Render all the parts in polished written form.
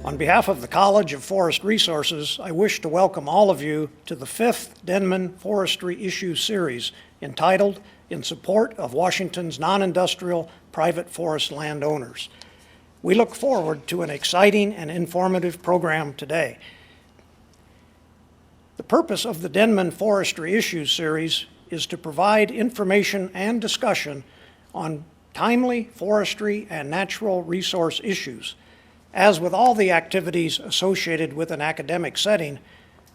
On behalf of the College of Forest Resources, I wish to welcome all of you to the 5th Denman Forestry Issue Series entitled In Support of Washington's Non-Industrial Private Forest Landowners. We look forward to an exciting and informative program today. The purpose of the Denman Forestry Issues Series is to provide information and discussion on timely forestry and natural resource issues. As with all the activities associated with an academic setting,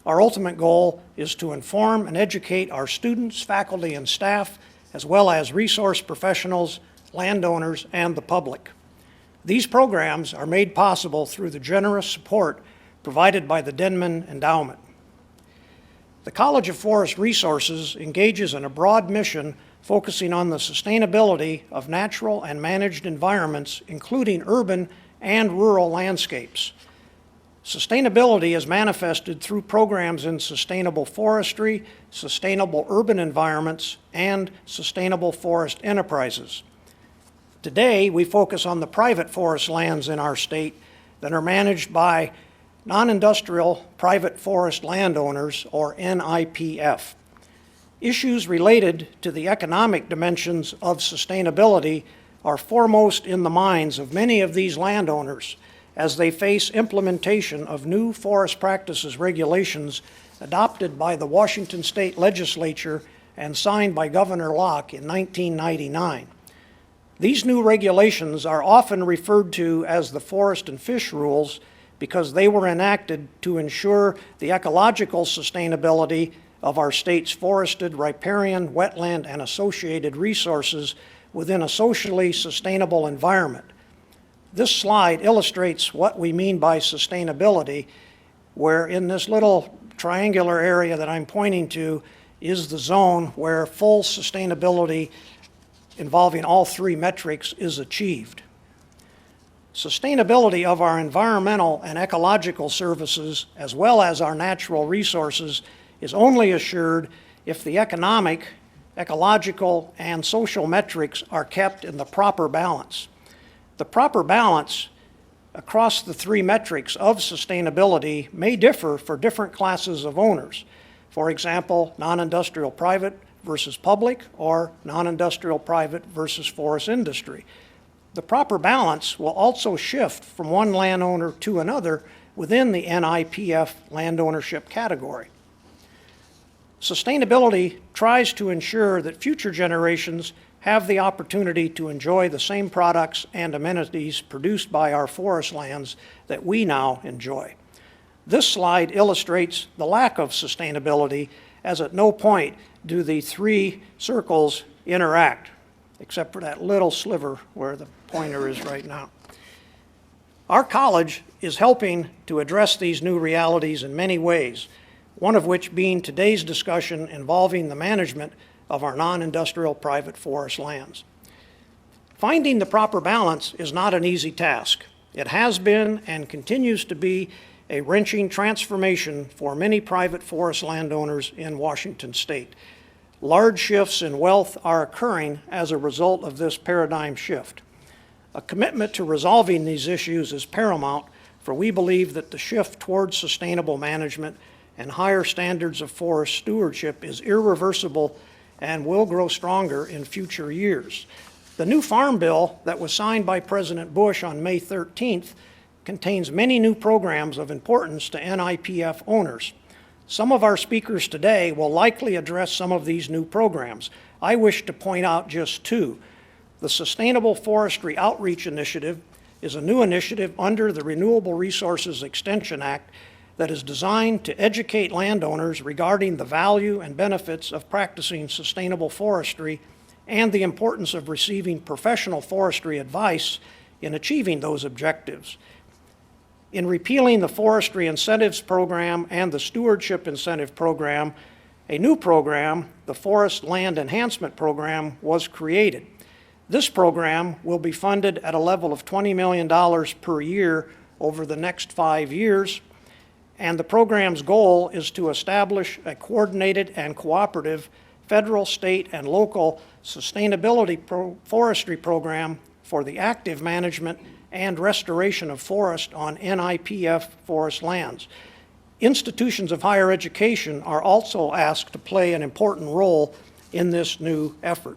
our ultimate goal is to inform and educate our students, faculty, and staff, as well as resource professionals, landowners, and the public. These programs are made possible through the generous support provided by the Denman Endowment. The College of Forest Resources engages in a broad mission focusing on the sustainability of natural and managed environments, including urban and rural landscapes. Sustainability is manifested through programs in sustainable forestry, sustainable urban environments, and sustainable forest enterprises. Today, we focus on the private forest lands in our state that are managed by non-industrial private forest landowners, or NIPF. Issues related to the economic dimensions of sustainability are foremost in the minds of many of these landowners as they face implementation of new forest practices regulations adopted by the Washington State Legislature and signed by Governor Locke in 1999. These new regulations are often referred to as the Forest and Fish Rules because they were enacted to ensure the ecological sustainability of our state's forested, riparian, wetland, and associated resources within a socially sustainable environment. This slide illustrates what we mean by sustainability, where in this little triangular area that I'm pointing to is the zone where full sustainability involving all three metrics is achieved. Sustainability of our environmental and ecological services, as well as our natural resources, is only assured if the economic, ecological, and social metrics are kept in the proper balance. The proper balance across the three metrics of sustainability may differ for different classes of owners. For example, non-industrial private versus public, or non-industrial private versus forest industry. The proper balance will also shift from one landowner to another within the NIPF land ownership category. Sustainability tries to ensure that future generations have the opportunity to enjoy the same products and amenities produced by our forest lands that we now enjoy. This slide illustrates the lack of sustainability, as at no point do the three circles interact, except for that little sliver where the pointer is right now. Our college is helping to address these new realities in many ways, one of which being today's discussion involving the management of our non-industrial private forest lands. Finding the proper balance is not an easy task. It has been and continues to be a wrenching transformation for many private forest landowners in Washington state. Large shifts in wealth are occurring as a result of this paradigm shift. A commitment to resolving these issues is paramount, for we believe that the shift towards sustainable management and higher standards of forest stewardship is irreversible and will grow stronger in future years. The new Farm Bill that was signed by President Bush on May 13th contains many new programs of importance to NIPF owners. Some of our speakers today will likely address some of these new programs. I wish to point out just two. The Sustainable Forestry Outreach Initiative is a new initiative under the Renewable Resources Extension Act that is designed to educate landowners regarding the value and benefits of practicing sustainable forestry and the importance of receiving professional forestry advice in achieving those objectives. In repealing the Forestry Incentives Program and the Stewardship Incentive Program, a new program, the Forest Land Enhancement Program, was created. This program will be funded at a level of $20 million per year over the next 5 years, and the program's goal is to establish a coordinated and cooperative federal, state, and local sustainability forestry program for the active management and restoration of forest on NIPF forest lands. Institutions of higher education are also asked to play an important role in this new effort.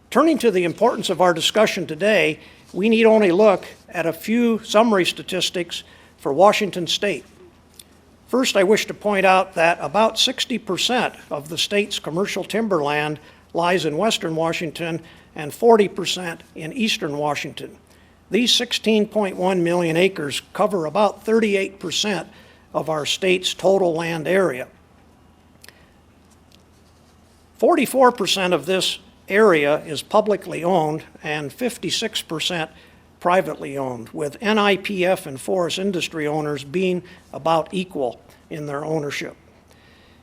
Turning to the importance of our discussion today, we need only look at a few summary statistics for Washington State. First, I wish to point out that about 60% of the state's commercial timberland lies in western Washington and 40% in eastern Washington. These 16.1 million acres cover about 38% of our state's total land area. 44% of this area is publicly owned and 56% privately owned, with NIPF and forest industry owners being about equal in their ownership.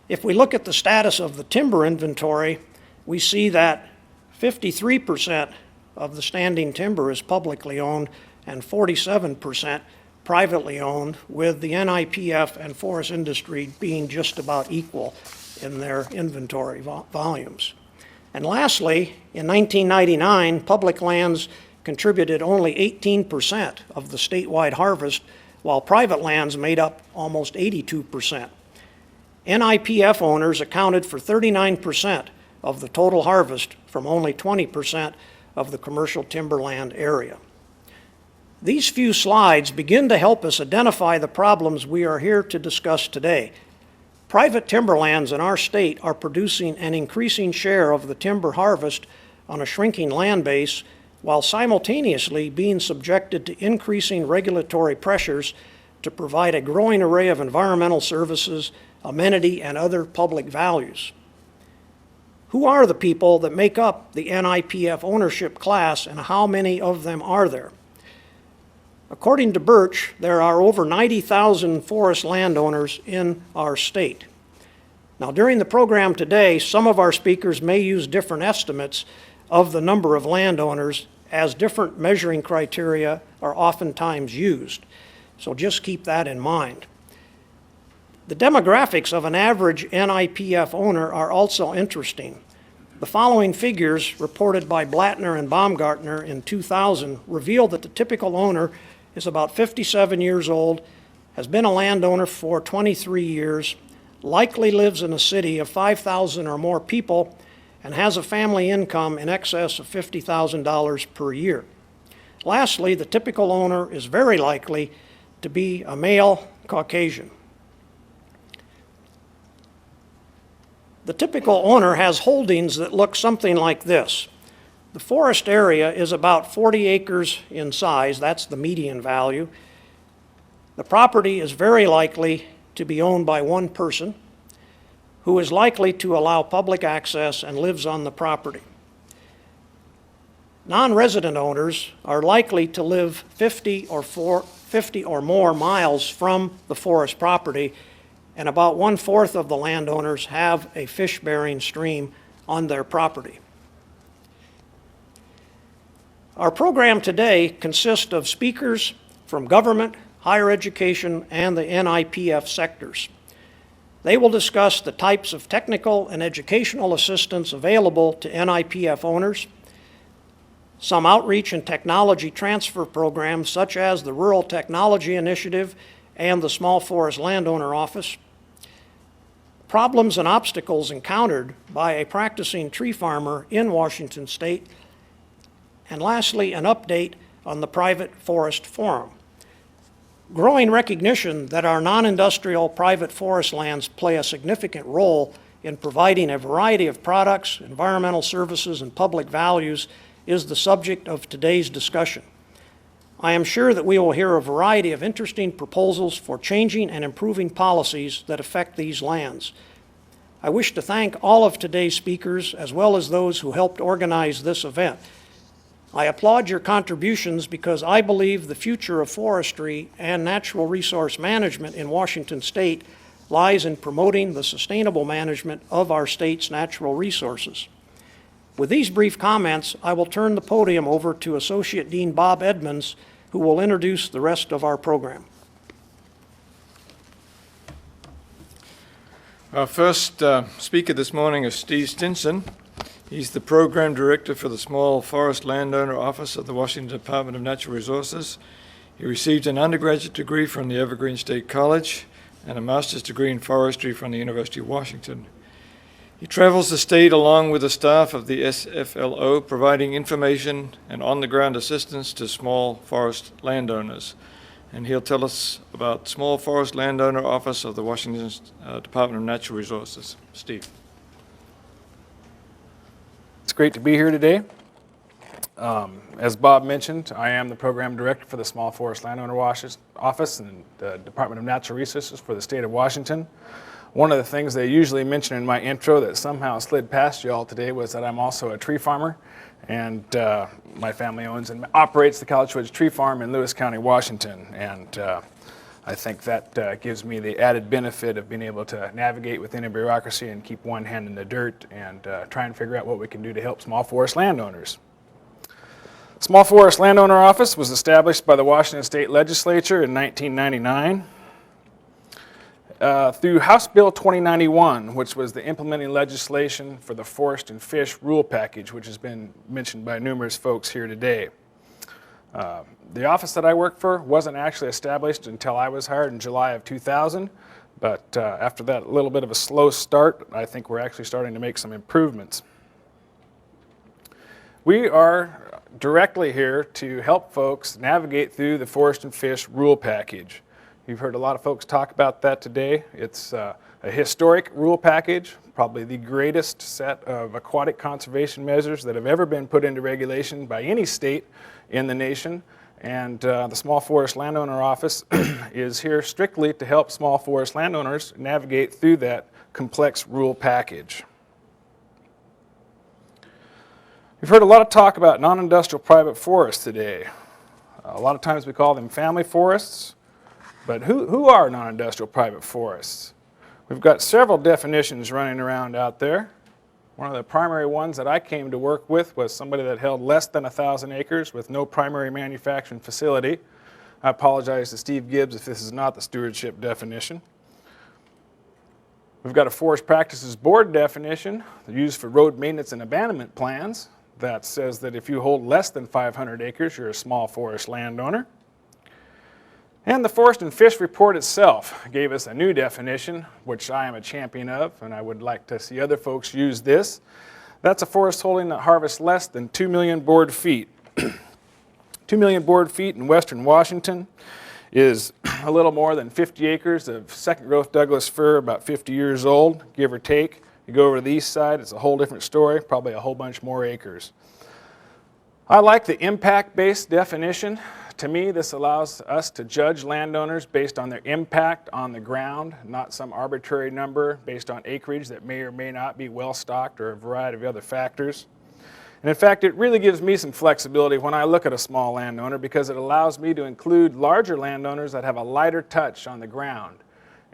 If we look at the status of the timber inventory, we see that 53% of the standing timber is publicly owned and 47% privately owned, with the NIPF and forest industry being just about equal in their inventory volumes. And lastly, in 1999, public lands contributed only 18% of the statewide harvest, while private lands made up almost 82%. NIPF owners accounted for 39% of the total harvest from only 20% of the commercial timberland area. These few slides begin to help us identify the problems we are here to discuss today. Private timberlands in our state are producing an increasing share of the timber harvest on a shrinking land base, while simultaneously being subjected to increasing regulatory pressures to provide a growing array of environmental services, amenity, and other public values. Who are the people that make up the NIPF ownership class, and how many of them are there? According to Birch, there are over 90,000 forest landowners in our state. Now, during the program today, some of our speakers may use different estimates of the number of landowners, as different measuring criteria are oftentimes used. So just keep that in mind. The demographics of an average NIPF owner are also interesting. The following figures, reported by Blattner and Baumgartner in 2000, reveal that the typical owner is about 57 years old, has been a landowner for 23 years, likely lives in a city of 5,000 or more people, and has a family income in excess of $50,000 per year. Lastly, the typical owner is very likely to be a male Caucasian. The typical owner has holdings that look something like this. The forest area is about 40 acres in size. That's the median value. The property is very likely to be owned by one person who is likely to allow public access and lives on the property. Non-resident owners are likely to live 50 or more miles from the forest property, and about 1/4 of the landowners have a fish-bearing stream on their property. Our program today consists of speakers from government, higher education, and the NIPF sectors. They will discuss the types of technical and educational assistance available to NIPF owners, some outreach and technology transfer programs such as the Rural Technology Initiative and the Small Forest Landowner Office, problems and obstacles encountered by a practicing tree farmer in Washington State, and lastly, an update on the Private Forest Forum. Growing recognition that our non-industrial private forest lands play a significant role in providing a variety of products, environmental services, and public values is the subject of today's discussion. I am sure that we will hear a variety of interesting proposals for changing and improving policies that affect these lands. I wish to thank all of today's speakers, as well as those who helped organize this event. I applaud your contributions because I believe the future of forestry and natural resource management in Washington State lies in promoting the sustainable management of our state's natural resources. With these brief comments, I will turn the podium over to Associate Dean Bob Edmonds, who will introduce the rest of our program. Our first speaker this morning is Steve Stinson. He's the Program Director for the Small Forest Landowner Office of the Washington Department of Natural Resources. He received an undergraduate degree from the Evergreen State College and a master's degree in forestry from the University of Washington. He travels the state along with the staff of the SFLO, providing information and on-the-ground assistance to small forest landowners. And he'll tell us about Small Forest Landowner Office of the Washington Department of Natural Resources. Steve. It's great to be here today. As Bob mentioned, I am the Program Director for the Small Forest Landowner Office in the Department of Natural Resources for the state of Washington. One of the things they usually mention in my intro that somehow slid past you all today was that I'm also a tree farmer, and my family owns and operates the College Woods Tree Farm in Lewis County, Washington. And I think that gives me the added benefit of being able to navigate within a bureaucracy and keep one hand in the dirt and try and figure out what we can do to help small forest landowners. Small Forest Landowner Office was established by the Washington State Legislature in 1999 through House Bill 2091, which was the implementing legislation for the Forest and Fish Rule Package, which has been mentioned by numerous folks here today. The office that I work for wasn't actually established until I was hired in July of 2000, but after that little bit of a slow start, I think we're actually starting to make some improvements. We are directly here to help folks navigate through the Forest and Fish Rule Package. You've heard a lot of folks talk about that today. It's a historic rule package, probably the greatest set of aquatic conservation measures that have ever been put into regulation by any state in the nation. And the Small Forest Landowner Office is here strictly to help small forest landowners navigate through that complex rule package. We've heard a lot of talk about non-industrial private forests today. A lot of times we call them family forests. But who are non-industrial private forests? We've got several definitions running around out there. One of the primary ones that I came to work with was somebody that held less than 1,000 acres with no primary manufacturing facility. I apologize to Steve Gibbs if this is not the stewardship definition. We've got a Forest Practices Board definition used for road maintenance and abandonment plans that says that if you hold less than 500 acres, you're a small forest landowner. And the Forest and Fish Report itself gave us a new definition, which I am a champion of, and I would like to see other folks use this. That's a forest holding that harvests less than 2 million board feet. 2 million board feet in western Washington is a little more than 50 acres of second growth Douglas fir, about 50 years old, give or take. You go over to the east side, it's a whole different story, probably a whole bunch more acres. I like the impact-based definition. To me, this allows us to judge landowners based on their impact on the ground, not some arbitrary number based on acreage that may or may not be well-stocked or a variety of other factors. And in fact, it really gives me some flexibility when I look at a small landowner because it allows me to include larger landowners that have a lighter touch on the ground.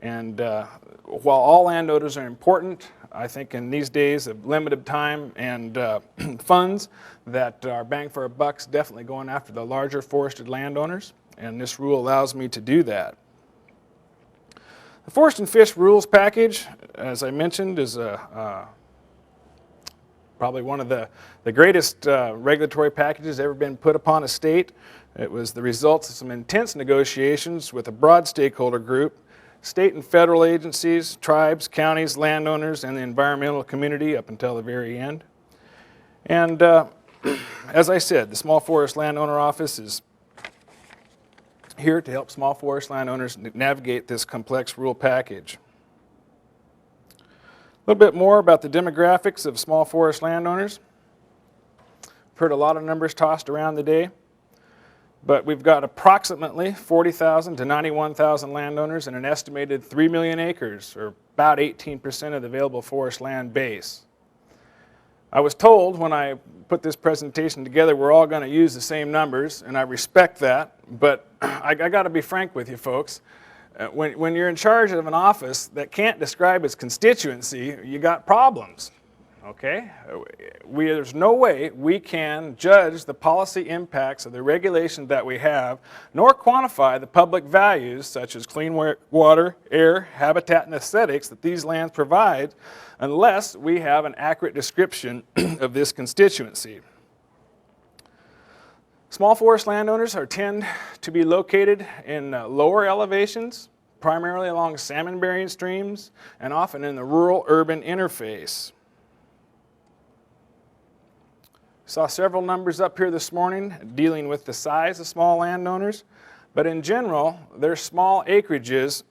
And while all landowners are important, I think in these days of limited time and funds that our bang for our buck's definitely going after the larger forested landowners, and this rule allows me to do that. The Forest and Fish Rules Package, as I mentioned, is probably one of the greatest regulatory packages ever been put upon a state. It was the result of some intense negotiations with a broad stakeholder group, state and federal agencies, tribes, counties, landowners, and the environmental community up until the very end. And as I said, the Small Forest Landowner Office is here to help small forest landowners navigate this complex rule package. A little bit more about the demographics of small forest landowners. I've heard a lot of numbers tossed around today. But we've got approximately 40,000 to 91,000 landowners and an estimated 3 million acres, or about 18% of the available forest land base. I was told when I put this presentation together we're all going to use the same numbers, and I respect that, but I got to be frank with you folks. When you're in charge of an office that can't describe its constituency, you got problems. okay? There's no way we can judge the policy impacts of the regulation that we have, nor quantify the public values such as clean water, air, habitat, and aesthetics that these lands provide unless we have an accurate description of this constituency. Small forest landowners tend to be located in lower elevations, primarily along salmon-bearing streams, and often in the rural-urban interface. Saw several numbers up here this morning dealing with the size of small landowners, but in general, their small acreages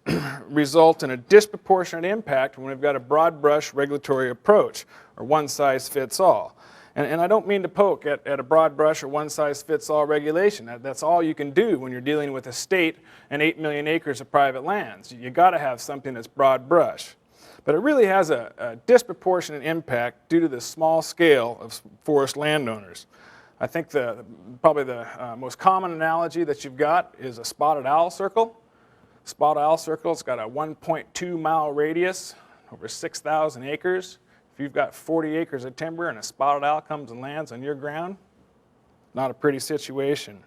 result in a disproportionate impact when we've got a broad brush regulatory approach, or one size fits all. And I don't mean to poke at a broad brush or one-size-fits-all regulation. That's all you can do when you're dealing with a state and 8 million acres of private lands. You've got to have something that's broad brush. But it really has a disproportionate impact due to the small scale of forest landowners. I think probably the most common analogy that you've got is a spotted owl circle. Spotted owl circle's got a 1.2 mile radius, over 6,000 acres. If you've got 40 acres of timber and a spotted owl comes and lands on your ground, not a pretty situation.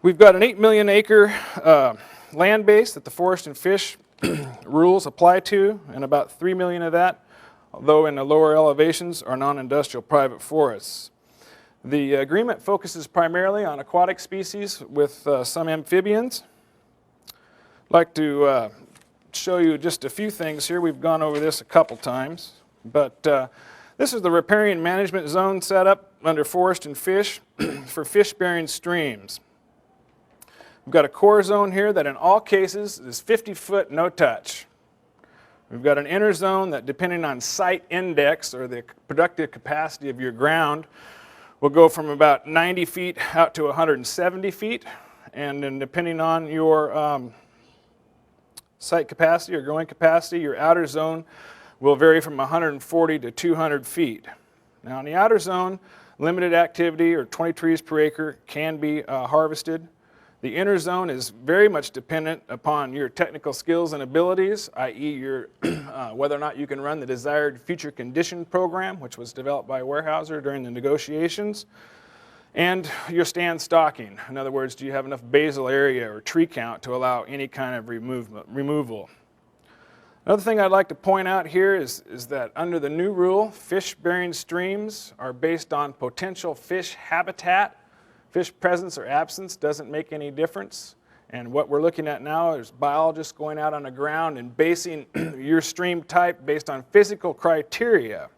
We've got an 8 million acre land base that the forest and fish rules apply to, and about 3 million of that, although in the lower elevations, are non-industrial private forests. The agreement focuses primarily on aquatic species with some amphibians. I'd like to show you just a few things here. We've gone over this a couple times, but this is the riparian management zone set up under forest and fish for fish-bearing streams. We've got a core zone here that in all cases is 50-foot no-touch. We've got an inner zone that, depending on site index or the productive capacity of your ground, will go from about 90 feet out to 170 feet, and then depending on your site capacity or growing capacity, your outer zone will vary from 140 to 200 feet. Now in the outer zone, limited activity or 20 trees per acre can be harvested. The inner zone is very much dependent upon your technical skills and abilities, i.e. your whether or not you can run the desired future condition program, which was developed by Weyerhaeuser during the negotiations, and your stand stocking. In other words, do you have enough basal area or tree count to allow any kind of removal? Another thing I'd like to point out here is that under the new rule, fish-bearing streams are based on potential fish habitat. Fish presence or absence doesn't make any difference. And what we're looking at now is biologists going out on the ground and basing your stream type based on physical criteria.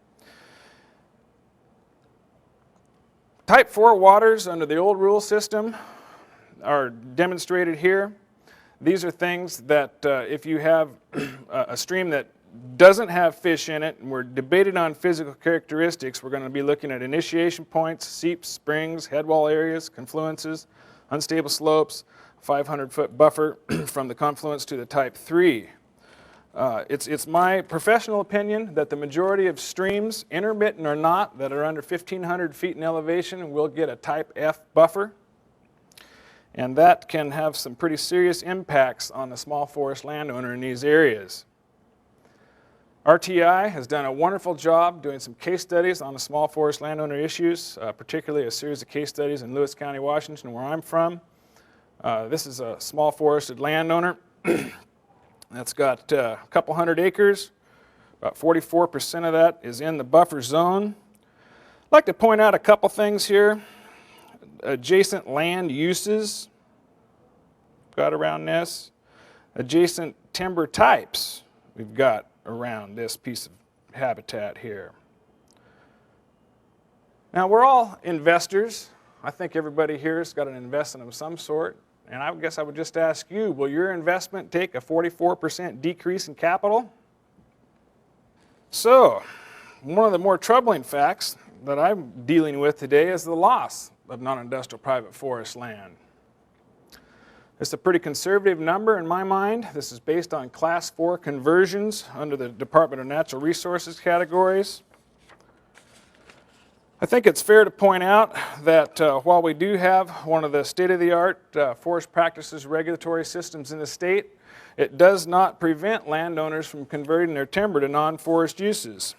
Type 4 waters under the old rule system are demonstrated here. These are things that if you have a stream that doesn't have fish in it, and we're debating on physical characteristics, we're going to be looking at initiation points, seeps, springs, headwall areas, confluences, unstable slopes, 500-foot buffer from the confluence to the type 3. It's my professional opinion that the majority of streams, intermittent or not, that are under 1,500 feet in elevation will get a type F buffer. And that can have some pretty serious impacts on the small forest landowner in these areas. RTI has done a wonderful job doing some case studies on the small forest landowner issues, particularly a series of case studies in Lewis County, Washington, where I'm from. This is a small forested landowner that's got a couple hundred acres. About 44% of that is in the buffer zone. I'd like to point out a couple things here. Adjacent land uses got around this. Adjacent timber types we've got around this piece of habitat here. Now we're all investors. I think everybody here has got an investment of some sort. And I guess I would just ask you, will your investment take a 44% decrease in capital? So, one of the more troubling facts that I'm dealing with today is the loss of non-industrial private forest land. It's a pretty conservative number in my mind. This is based on Class 4 conversions under the Department of Natural Resources categories. I think it's fair to point out that while we do have one of the state-of-the-art forest practices regulatory systems in the state, it does not prevent landowners from converting their timber to non-forest uses.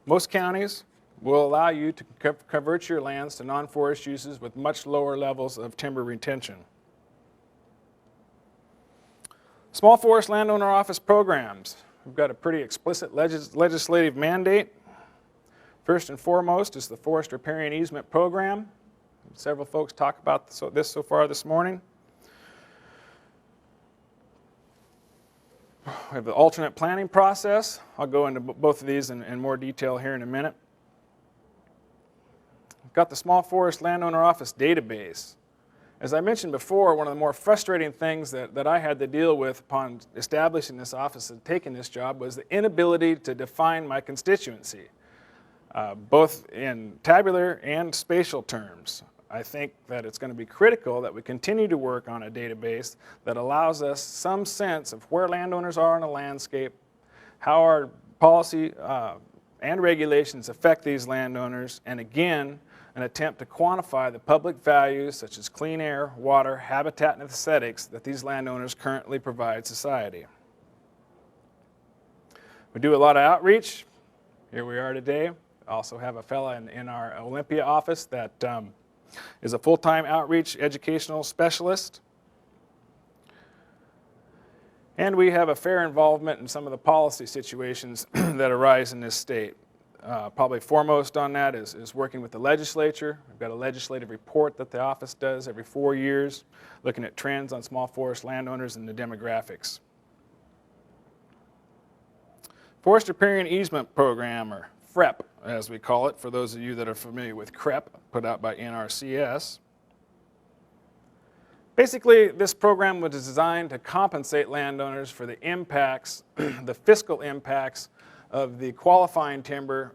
Most counties will allow you to convert your lands to non-forest uses with much lower levels of timber retention. Small forest landowner office programs. We've got a pretty explicit legislative mandate. First and foremost is the Forest Riparian Easement Program. Several folks talk about this so far this morning. We have the alternate planning process. I'll go into both of these in more detail here in a minute. We've got the Small Forest Landowner Office database. As I mentioned before, one of the more frustrating things that I had to deal with upon establishing this office and taking this job was the inability to define my constituency, both in tabular and spatial terms. I think that it's going to be critical that we continue to work on a database that allows us some sense of where landowners are in a landscape, how our policy and regulations affect these landowners, and again, an attempt to quantify the public values such as clean air, water, habitat, and aesthetics that these landowners currently provide society. We do a lot of outreach. Here we are today. I also have a fellow in our Olympia office that is a full-time outreach educational specialist. And we have a fair involvement in some of the policy situations that arise in this state. Probably foremost on that is working with the legislature. We've got a legislative report that the office does every 4 years, looking at trends on small forest landowners and the demographics. Forest Riparian Easement Program, or FREP as we call it, for those of you that are familiar with CREP, put out by NRCS. Basically, this program was designed to compensate landowners for the impacts, the fiscal impacts of the qualifying timber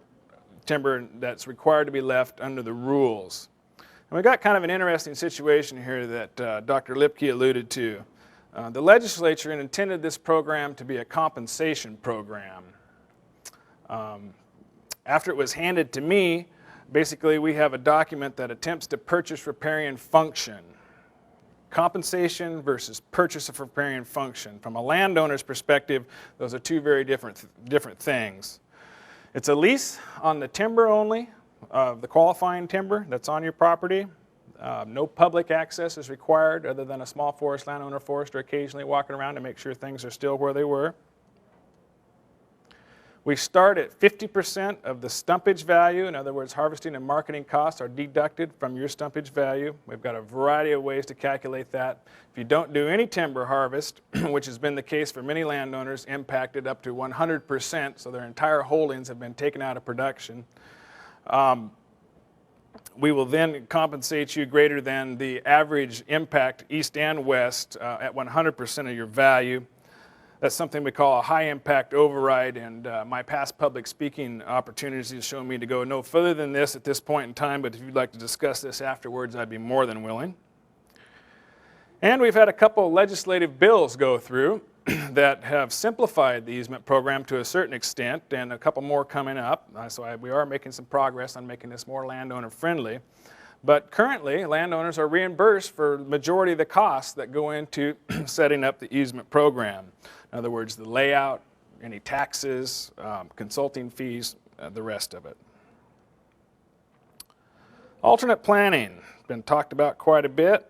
that's required to be left under the rules. And we got kind of an interesting situation here that Dr. Lipke alluded to. The legislature intended this program to be a compensation program. After it was handed to me, basically we have a document that attempts to purchase riparian function. Compensation versus purchase of riparian function. From a landowner's perspective, those are two very different things. It's a lease on the timber only, the qualifying timber that's on your property. No public access is required other than a small forest landowner forester occasionally walking around to make sure things are still where they were. We start at 50% of the stumpage value. In other words, harvesting and marketing costs are deducted from your stumpage value. We've got a variety of ways to calculate that. If you don't do any timber harvest, which has been the case for many landowners, impacted up to 100%, so their entire holdings have been taken out of production, we will then compensate you greater than the average impact east and west at 100% of your value. That's something we call a high impact override, and my past public speaking opportunities have shown me to go no further than this at this point in time, but if you'd like to discuss this afterwards, I'd be more than willing. And we've had a couple legislative bills go through that have simplified the easement program to a certain extent, and a couple more coming up. We are making some progress on making this more landowner friendly. But currently, landowners are reimbursed for the majority of the costs that go into setting up the easement program. In other words, the layout, any taxes, consulting fees, the rest of it. Alternate planning, been talked about quite a bit.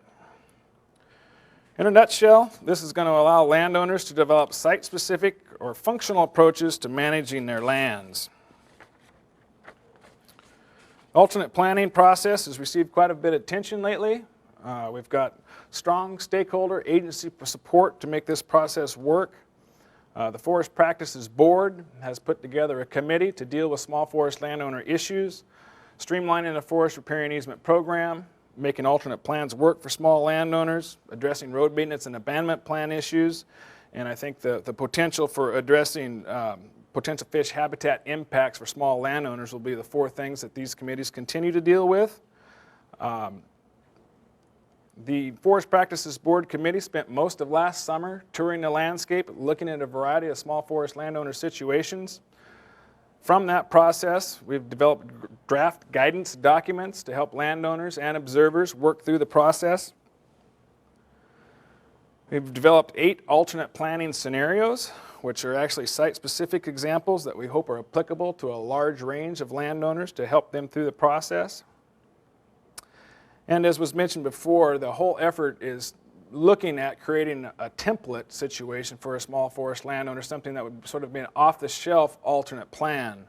In a nutshell, this is going to allow landowners to develop site-specific or functional approaches to managing their lands. Alternate planning process has received quite a bit of attention lately. We've got strong stakeholder agency support to make this process work. The Forest Practices Board has put together a committee to deal with small forest landowner issues, streamlining the Forest Riparian Easement Program, making alternate plans work for small landowners, addressing road maintenance and abandonment plan issues, and I think the potential for addressing potential fish habitat impacts for small landowners will be the four things that these committees continue to deal with. The Forest Practices Board Committee spent most of last summer touring the landscape, looking at a variety of small forest landowner situations. From that process, we've developed draft guidance documents to help landowners and observers work through the process. We've developed 8 alternate planning scenarios, which are actually site-specific examples that we hope are applicable to a large range of landowners to help them through the process. And as was mentioned before, the whole effort is looking at creating a template situation for a small forest landowner, something that would sort of be an off-the-shelf alternate plan.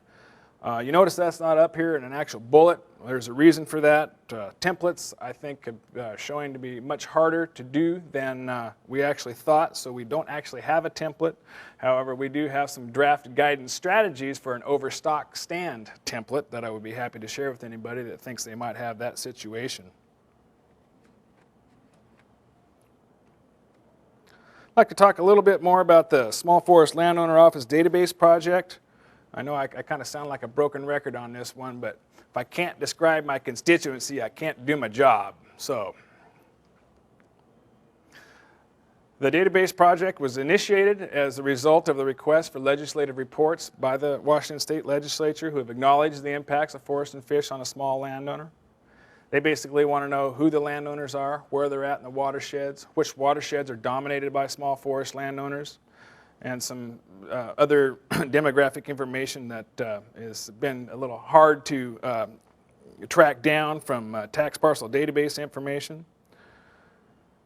You notice that's not up here in an actual bullet. There's a reason for that. Templates, I think, are showing to be much harder to do than we actually thought, so we don't actually have a template. However, we do have some draft guidance strategies for an overstock stand template that I would be happy to share with anybody that thinks they might have that situation. I'd like to talk a little bit more about the Small Forest Landowner Office Database Project. I know I kind of sound like a broken record on this one, but if I can't describe my constituency, I can't do my job. So, the database project was initiated as a result of the request for legislative reports by the Washington State Legislature, who have acknowledged the impacts of forest and fish on a small landowner. They basically want to know who the landowners are, where they're at in the watersheds, which watersheds are dominated by small forest landowners, and some other demographic information that has been a little hard to track down from tax parcel database information.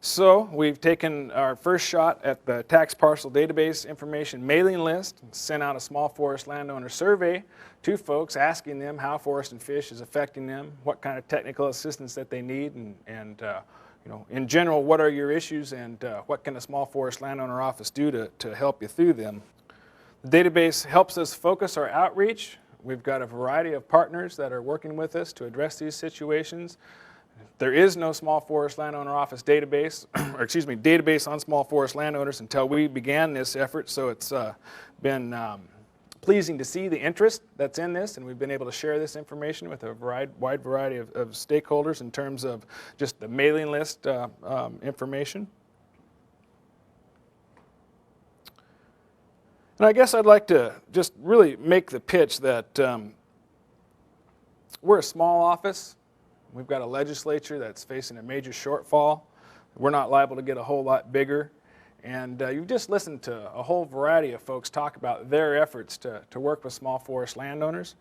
So we've taken our first shot at the tax parcel database information mailing list and sent out a small forest landowner survey to folks asking them how forest and fish is affecting them, what kind of technical assistance that they need, and you know, in general, what are your issues and what can a small forest landowner office do to help you through them. The database helps us focus our outreach. We've got a variety of partners that are working with us to address these situations. There is no small forest landowner office database, or excuse me, database on small forest landowners until we began this effort, so it's been pleasing to see the interest that's in this, and we've been able to share this information with a wide variety of stakeholders in terms of just the mailing list information. And I guess I'd like to just really make the pitch that we're a small office. We've got a legislature that's facing a major shortfall. We're not liable to get a whole lot bigger. And you've just listened to a whole variety of folks talk about their efforts to work with small forest landowners.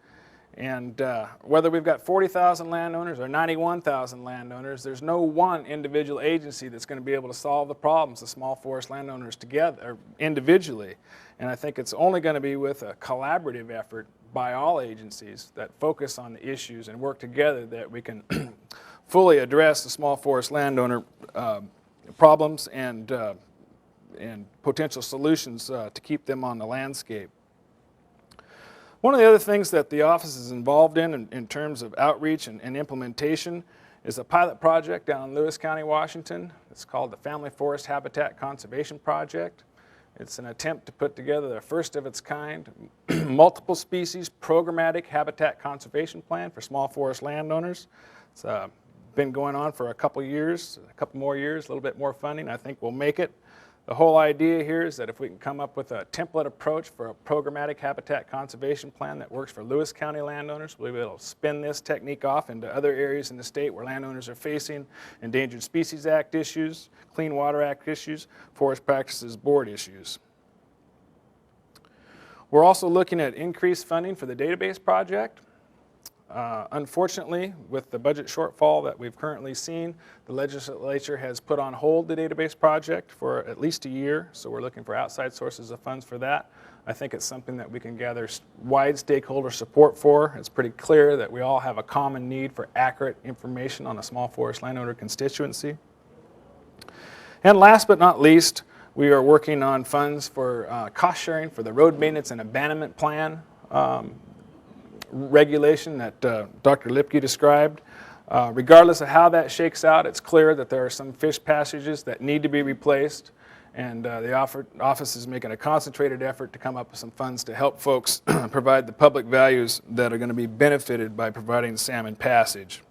And whether we've got 40,000 landowners or 91,000 landowners, there's no one individual agency that's going to be able to solve the problems of small forest landowners together, or individually. And I think it's only going to be with a collaborative effort by all agencies that focus on the issues and work together that we can fully address the small forest landowner problems and potential solutions to keep them on the landscape. One of the other things that the office is involved in terms of outreach and implementation is a pilot project down in Lewis County, Washington. It's called the Family Forest Habitat Conservation Project. It's an attempt to put together the first of its kind, multiple species programmatic habitat conservation plan for small forest landowners. It's been going on for a couple years, a couple more years, a little bit more funding. I think we'll make it. The whole idea here is that if we can come up with a template approach for a programmatic habitat conservation plan that works for Lewis County landowners, we'll be able to spin this technique off into other areas in the state where landowners are facing Endangered Species Act issues, Clean Water Act issues, Forest Practices Board issues. We're also looking at increased funding for the database project. Unfortunately, with the budget shortfall that we've currently seen, the legislature has put on hold the database project for at least a year, so we're looking for outside sources of funds for that. I think it's something that we can gather wide stakeholder support for. It's pretty clear that we all have a common need for accurate information on a small forest landowner constituency. And last but not least, we are working on funds for cost sharing for the road maintenance and abandonment plan regulation that Dr. Lipke described. Regardless of how that shakes out, it's clear that there are some fish passages that need to be replaced, and the office is making a concentrated effort to come up with some funds to help folks provide the public values that are going to be benefited by providing salmon passage.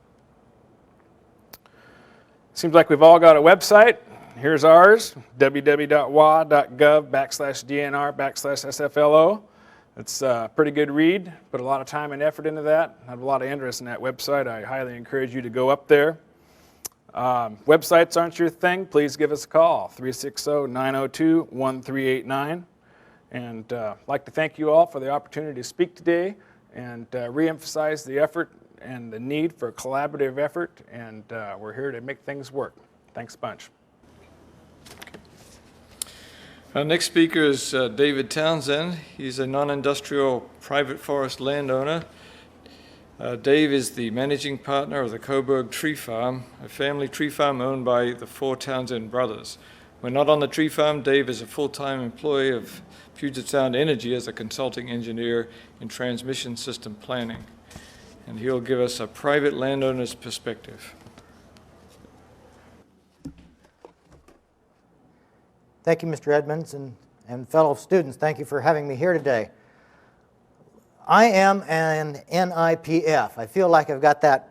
Seems like we've all got a website. Here's ours, www.wa.gov/DNR/SFLO. It's a pretty good read, put a lot of time and effort into that. I have a lot of interest in that website. I highly encourage you to go up there. Websites aren't your thing, please give us a call, 360-902-1389. And I'd like to thank you all for the opportunity to speak today and reemphasize the effort and the need for collaborative effort, and we're here to make things work. Thanks a bunch. Our next speaker is David Townsend. He's a non-industrial private forest landowner. Dave is the managing partner of the Coburg Tree Farm, a family tree farm owned by the four Townsend brothers. When not on the tree farm, Dave is a full-time employee of Puget Sound Energy as a consulting engineer in transmission system planning. And he'll give us a private landowner's perspective. Thank you, Mr. Edmonds, and fellow students. Thank you for having me here today. I am an NIPF. I feel like I've got that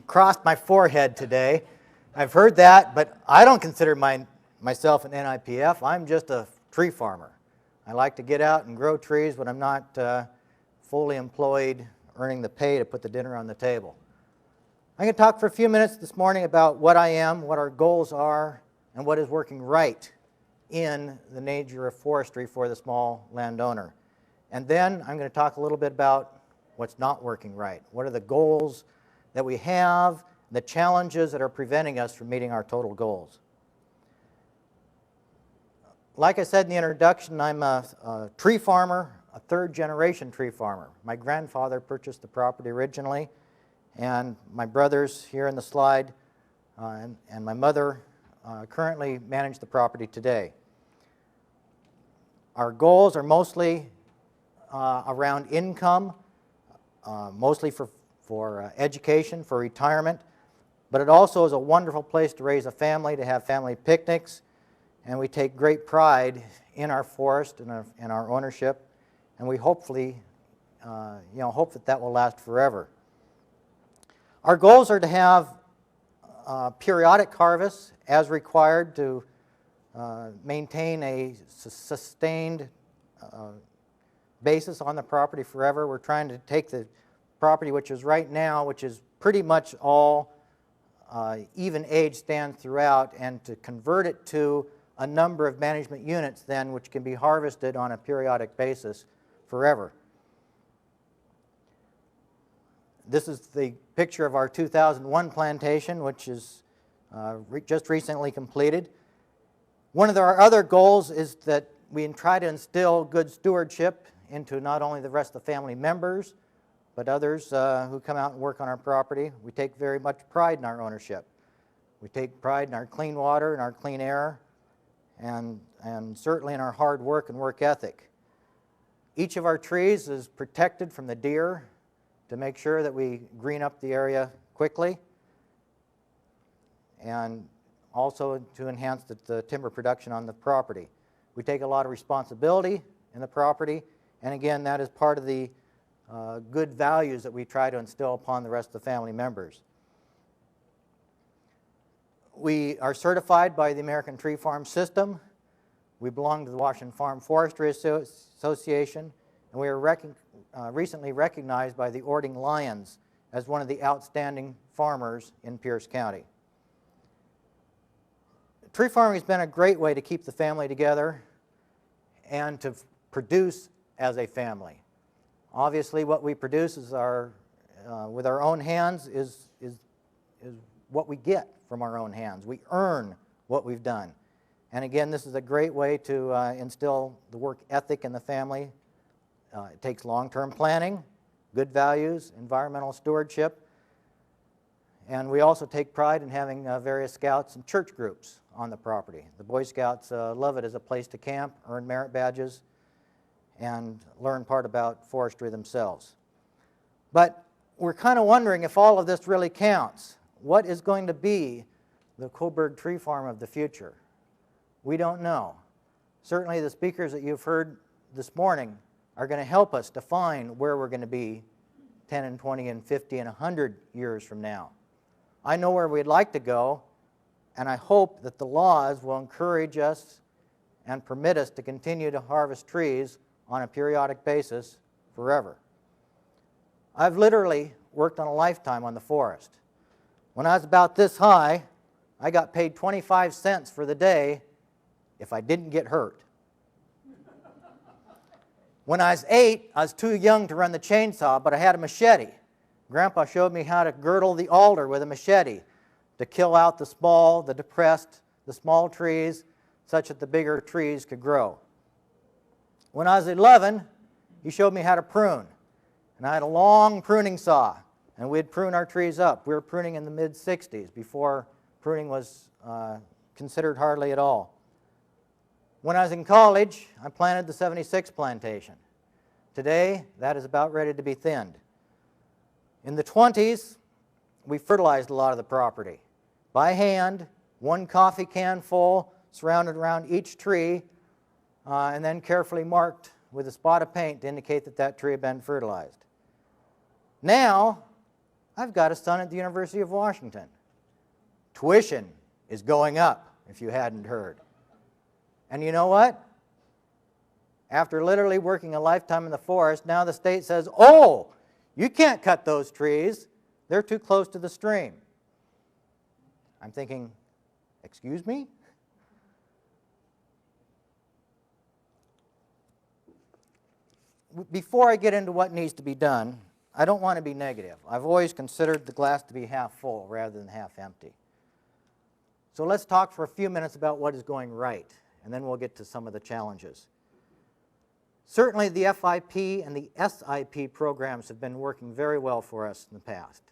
crossed my forehead today. I've heard that, but I don't consider myself an NIPF. I'm just a tree farmer. I like to get out and grow trees when I'm not fully employed, earning the pay to put the dinner on the table. I'm going to talk for a few minutes this morning about what I am, what our goals are, and what is working right in the nature of forestry for the small landowner. And then I'm going to talk a little bit about what's not working right. What are the goals that we have, the challenges that are preventing us from meeting our total goals. Like I said in the introduction, I'm a tree farmer, a third-generation tree farmer. My grandfather purchased the property originally, and my brothers here in the slide and my mother currently manage the property today. Our goals are mostly around income, mostly for education, for retirement, but it also is a wonderful place to raise a family, to have family picnics, and we take great pride in our forest and our ownership, and we hopefully, hope that will last forever. Our goals are to have periodic harvests as required to maintain a sustained basis on the property forever. We're trying to take the property which is right now, which is pretty much all even age stands throughout, and to convert it to a number of management units then which can be harvested on a periodic basis forever. This is the picture of our 2001 plantation, which is just recently completed. One of our other goals is that we try to instill good stewardship into not only the rest of the family members, but others who come out and work on our property. We take very much pride in our ownership. We take pride in our clean water and our clean air, and certainly in our hard work and work ethic. Each of our trees is protected from the deer to make sure that we green up the area quickly, and also to enhance the timber production on the property. We take a lot of responsibility in the property, and again, that is part of the good values that we try to instill upon the rest of the family members. We are certified by the American Tree Farm System. We belong to the Washington Farm Forestry Association, and we are recently recognized by the Ording Lions as one of the outstanding farmers in Pierce County. Tree farming has been a great way to keep the family together and to produce as a family. Obviously, what we produce is with our own hands is what we get from our own hands. We earn what we've done. And again, this is a great way to instill the work ethic in the family. It takes long-term planning, good values, environmental stewardship, and we also take pride in having various scouts and church groups on the property. The Boy Scouts love it as a place to camp, earn merit badges, and learn part about forestry themselves. But we're kind of wondering if all of this really counts. What is going to be the Coburg Tree Farm of the future? We don't know. Certainly the speakers that you've heard this morning are going to help us define where we're going to be 10 and 20 and 50 and 100 years from now. I know where we'd like to go, and I hope that the laws will encourage us and permit us to continue to harvest trees on a periodic basis forever. I've literally worked on a lifetime on the forest. When I was about this high, I got paid 25 cents for the day if I didn't get hurt. When I was 8, I was too young to run the chainsaw, but I had a machete. Grandpa showed me how to girdle the alder with a machete to kill out the small, the depressed, the small trees, such that the bigger trees could grow. When I was 11, he showed me how to prune. And I had a long pruning saw, and we'd prune our trees up. We were pruning in the mid-60s, before pruning was considered hardly at all. When I was in college, I planted the 76 plantation. Today, that is about ready to be thinned. In the 20s, we fertilized a lot of the property. By hand, 1 coffee can full, surrounded around each tree, and then carefully marked with a spot of paint to indicate that that tree had been fertilized. Now, I've got a son at the University of Washington. Tuition is going up, if you hadn't heard. And you know what? After literally working a lifetime in the forest, now the state says, oh, you can't cut those trees. They're too close to the stream. I'm thinking, excuse me? Before I get into what needs to be done, I don't want to be negative. I've always considered the glass to be half full rather than half empty. So let's talk for a few minutes about what is going right, and then we'll get to some of the challenges. Certainly the FIP and the SIP programs have been working very well for us in the past.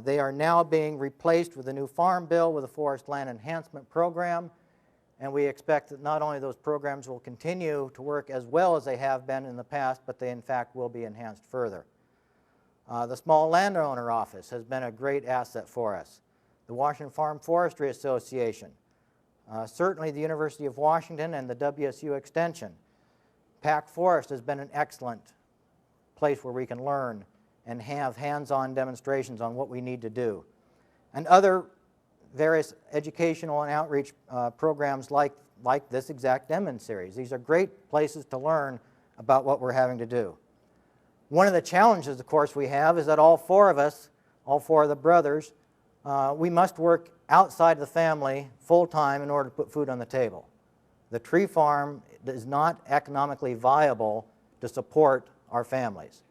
They are now being replaced with a new farm bill with a forest land enhancement program, and we expect that not only those programs will continue to work as well as they have been in the past, but they in fact will be enhanced further. The Small Landowner Office has been a great asset for us. The Washington Farm Forestry Association, certainly the University of Washington and the WSU Extension. Packed Forest has been an excellent place where we can learn and have hands-on demonstrations on what we need to do. And other various educational and outreach programs like this exact Demon series. These are great places to learn about what we're having to do. One of the challenges, of course, we have is that all 4 of us, all 4 of the brothers, we must work outside the family full-time in order to put food on the table. The tree farm is not economically viable to support our families.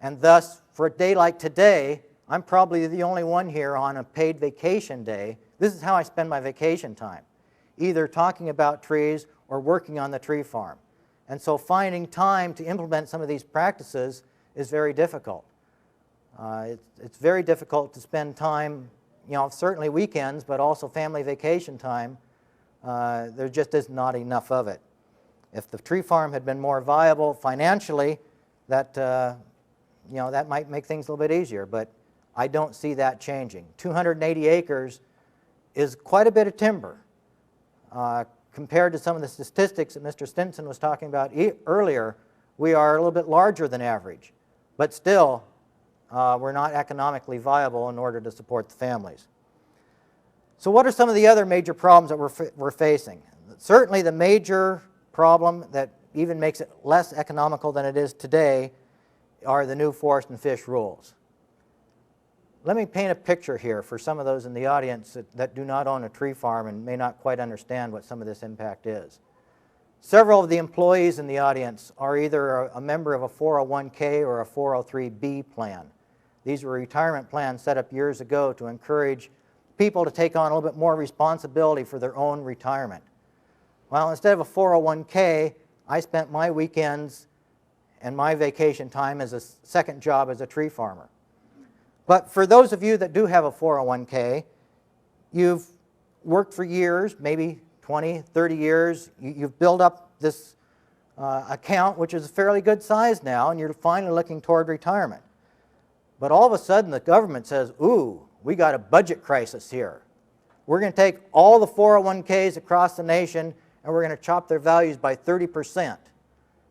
And thus, for a day like today, I'm probably the only one here on a paid vacation day. This is how I spend my vacation time, either talking about trees or working on the tree farm. And so finding time to implement some of these practices is very difficult. It's very difficult to spend time, certainly weekends, but also family vacation time. There just is not enough of it. If the tree farm had been more viable financially, that that might make things a little bit easier, but I don't see that changing. 280 acres is quite a bit of timber. Compared to some of the statistics that Mr. Stinson was talking about earlier, we are a little bit larger than average, but still we're not economically viable in order to support the families. So what are some of the other major problems that we're facing? Certainly the major problem that even makes it less economical than it is today are the new forest and fish rules. Let me paint a picture here for some of those in the audience that do not own a tree farm and may not quite understand what some of this impact is. Several of the employees in the audience are either a member of a 401k or a 403b plan. These were retirement plans set up years ago to encourage people to take on a little bit more responsibility for their own retirement. Well, instead of a 401k, I spent my weekends and my vacation time as a second job as a tree farmer. But for those of you that do have a 401k, you've worked for years, maybe 20, 30 years. You've built up this account, which is a fairly good size now, and you're finally looking toward retirement. But all of a sudden, the government says, ooh, we got a budget crisis here. We're going to take all the 401ks across the nation, and we're going to chop their values by 30%.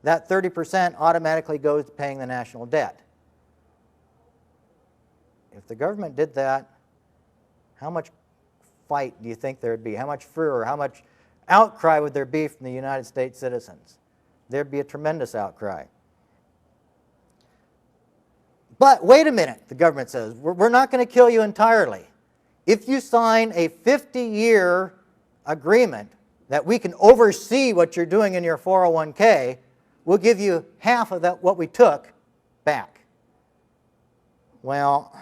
That 30% automatically goes to paying the national debt. If the government did that, how much fight do you think there would be? How much furor, how much outcry would there be from the United States citizens? there'd be a tremendous outcry. But wait a minute, the government says, we're not going to kill you entirely. If you sign a 50-year agreement that we can oversee what you're doing in your 401k, we'll give you half of that what we took back. Well,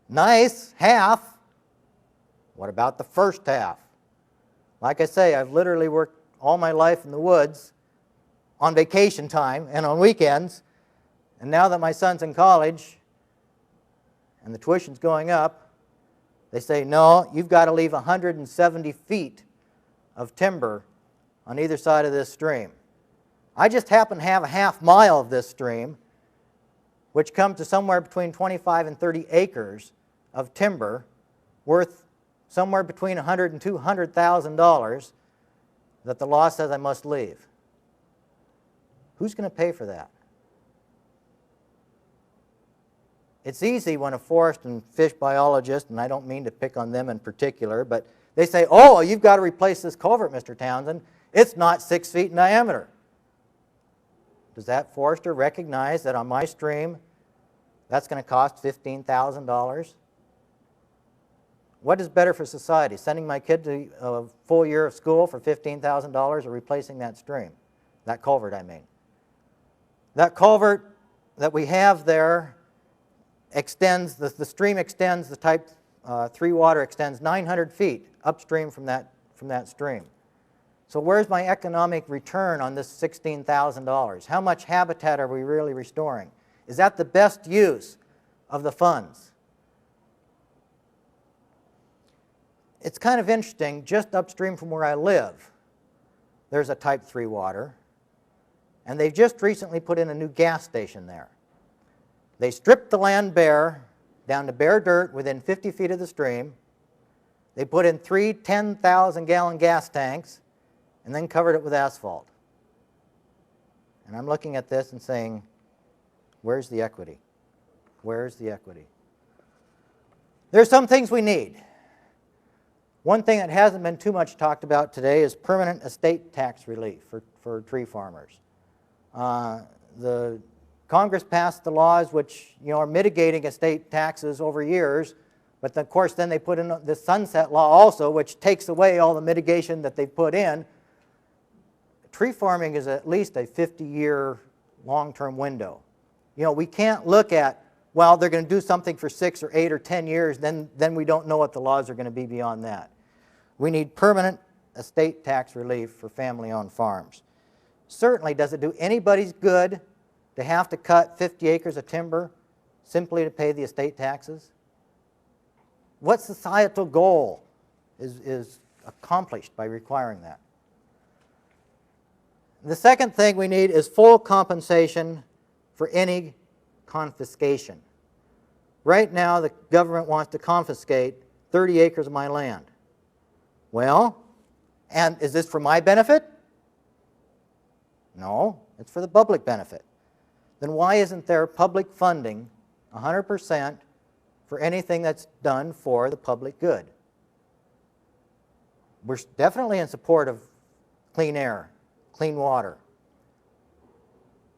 nice, half. What about the first half? Like I say, I've literally worked all my life in the woods on vacation time and on weekends, and now that my son's in college and the tuition's going up, they say, no, you've got to leave 170 feet of timber on either side of this stream. I just happen to have a half mile of this stream, which comes to somewhere between 25 and 30 acres of timber worth somewhere between $100,000 and $200,000 that the law says I must leave. Who's going to pay for that? It's easy when a forest and fish biologist, and I don't mean to pick on them in particular, but they say, oh, you've got to replace this culvert, Mr. Townsend. It's not 6 feet in diameter. Does that forester recognize that on my stream, that's going to cost $15,000? What is better for society, sending my kid to a full year of school for $15,000 or replacing that stream? That culvert, I mean. That culvert that we have there extends, the stream extends, the type 3 water extends 900 feet upstream from that stream. So where's my economic return on this $16,000? How much habitat are we really restoring? Is that the best use of the funds? It's kind of interesting, just upstream from where I live, there's a type 3 water, and they've just recently put in a new gas station there. They stripped the land bare, down to bare dirt within 50 feet of the stream. They put in 3 10,000-gallon gas tanks and then covered it with asphalt. And I'm looking at this and saying, where's the equity? Where's the equity? There's some things we need. One thing that hasn't been too much talked about today is permanent estate tax relief for tree farmers. The Congress passed the laws which are mitigating estate taxes over years, but of course then they put in the sunset law also, which takes away all the mitigation that they put in. Tree farming is at least a 50-year long-term window. We can't look at, well, they're going to do something for 6 or 8 or 10 years, then we don't know what the laws are going to be beyond that. We need permanent estate tax relief for family-owned farms. Certainly, does it do anybody's good to have to cut 50 acres of timber simply to pay the estate taxes? What societal goal is accomplished by requiring that? The second thing we need is full compensation for any confiscation. Right now, the government wants to confiscate 30 acres of my land. Well, and is this for my benefit? No, it's for the public benefit. Then why isn't there public funding 100% for anything that's done for the public good? We're definitely in support of clean air, clean water.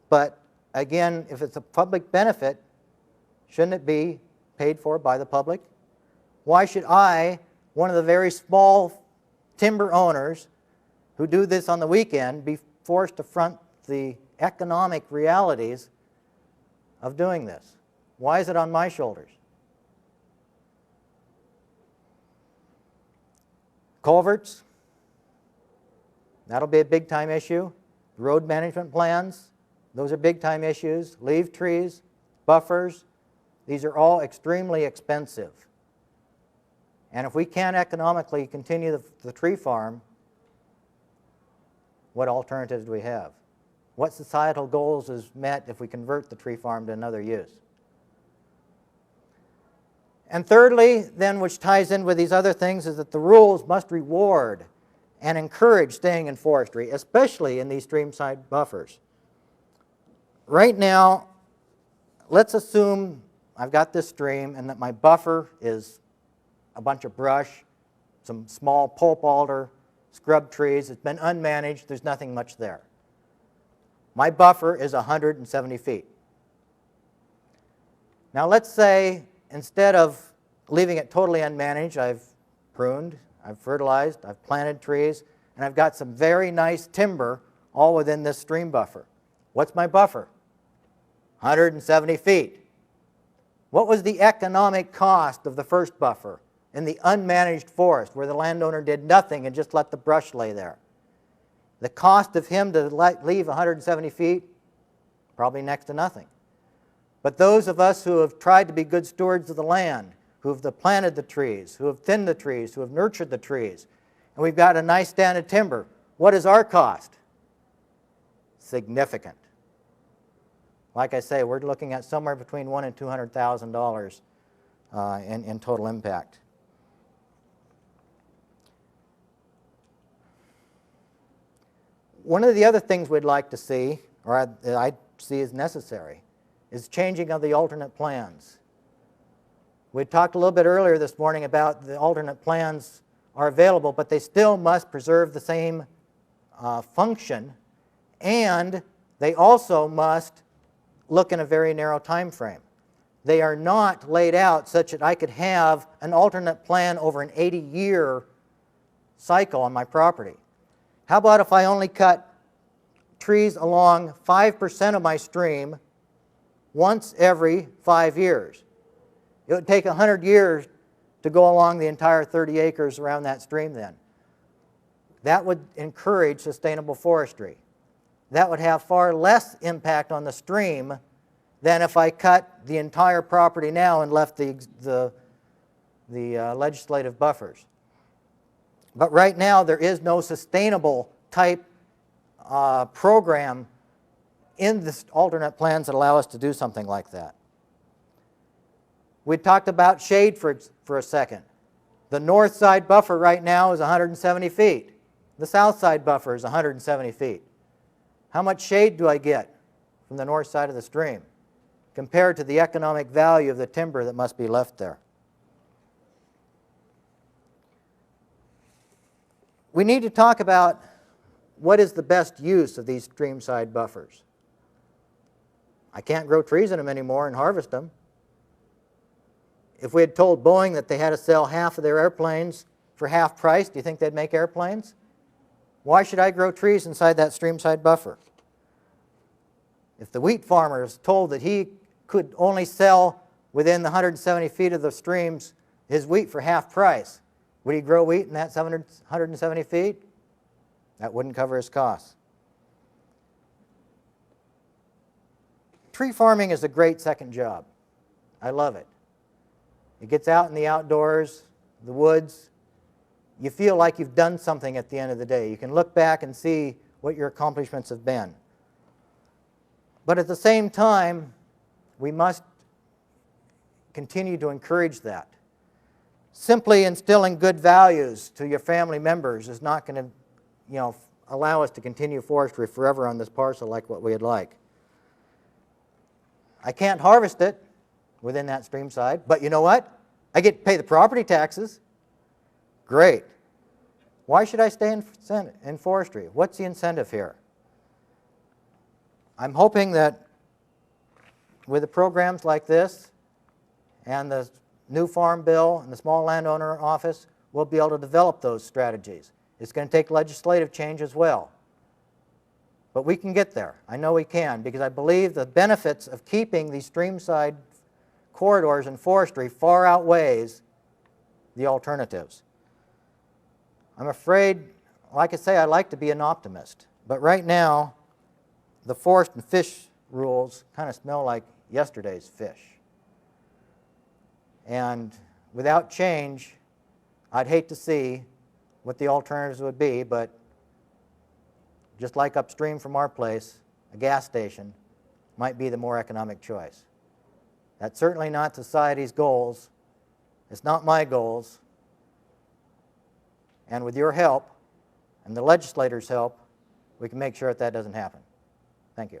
But again, if it's a public benefit, shouldn't it be paid for by the public? Why should I, one of the very small timber owners who do this on the weekend, be forced to front the economic realities of doing this? Why is it on my shoulders? Culverts, that'll be a big-time issue. Road management plans, those are big-time issues. Leaf trees, buffers, these are all extremely expensive. And if we can't economically continue the tree farm, what alternatives do we have? What societal goals is met if we convert the tree farm to another use? And thirdly, then, which ties in with these other things, is that the rules must reward and encourage staying in forestry, especially in these streamside buffers. Right now, let's assume I've got this stream and that my buffer is a bunch of brush, some small pulp alder, scrub trees. It's been unmanaged. There's nothing much there. My buffer is 170 feet. Now let's say instead of leaving it totally unmanaged, I've pruned, I've fertilized, I've planted trees, and I've got some very nice timber all within this stream buffer. What's my buffer? 170 feet. What was the economic cost of the first buffer in the unmanaged forest where the landowner did nothing and just let the brush lay there? The cost of him to leave 170 feet, probably next to nothing. But those of us who have tried to be good stewards of the land, who have planted the trees, who have thinned the trees, who have nurtured the trees, and we've got a nice stand of timber, what is our cost? Significant. Like I say, we're looking at somewhere between $100,000 and $200,000 in total impact. One of the other things we'd like to see, or I see as necessary, is changing of the alternate plans. We talked a little bit earlier this morning about the alternate plans are available, but they still must preserve the same function, and they also must look in a very narrow time frame. They are not laid out such that I could have an alternate plan over an 80-year cycle on my property. How about if I only cut trees along 5% of my stream once every 5 years? It would take 100 years to go along the entire 30 acres around that stream then. That would encourage sustainable forestry. That would have far less impact on the stream than if I cut the entire property now and left the legislative buffers. But right now there is no sustainable type program in the alternate plans that allow us to do something like that. We talked about shade for a second. The north side buffer right now is 170 feet. The south side buffer is 170 feet. How much shade do I get from the north side of the stream compared to the economic value of the timber that must be left there? We need to talk about what is the best use of these streamside buffers. I can't grow trees in them anymore and harvest them. If we had told Boeing that they had to sell half of their airplanes for half price, do you think they'd make airplanes? Why should I grow trees inside that streamside buffer? If the wheat farmer is told that he could only sell within the 170 feet of the streams his wheat for half price, would he grow wheat in that 170 feet? That wouldn't cover his costs. Tree farming is a great second job. I love it. It gets out in the outdoors, the woods. You feel like you've done something at the end of the day. You can look back and see what your accomplishments have been. But at the same time, we must continue to encourage that. Simply instilling good values to your family members is not going to, allow us to continue forestry forever on this parcel like what we'd like. I can't harvest it within that stream side, but you know what? I get to pay the property taxes. Great. Why should I stay in forestry? What's the incentive here? I'm hoping that with the programs like this and the new farm bill and the small landowner office, we'll be able to develop those strategies. It's going to take legislative change as well. But we can get there. I know we can, because I believe the benefits of keeping these streamside corridors in forestry far outweighs the alternatives. I'm afraid, like I say, I like to be an optimist. But right now, the forest and fish rules kind of smell like yesterday's fish. And without change, I'd hate to see what the alternatives would be, but just like upstream from our place, a gas station might be the more economic choice. That's certainly not society's goals. It's not my goals. And with your help and the legislators' help, we can make sure that that doesn't happen. Thank you.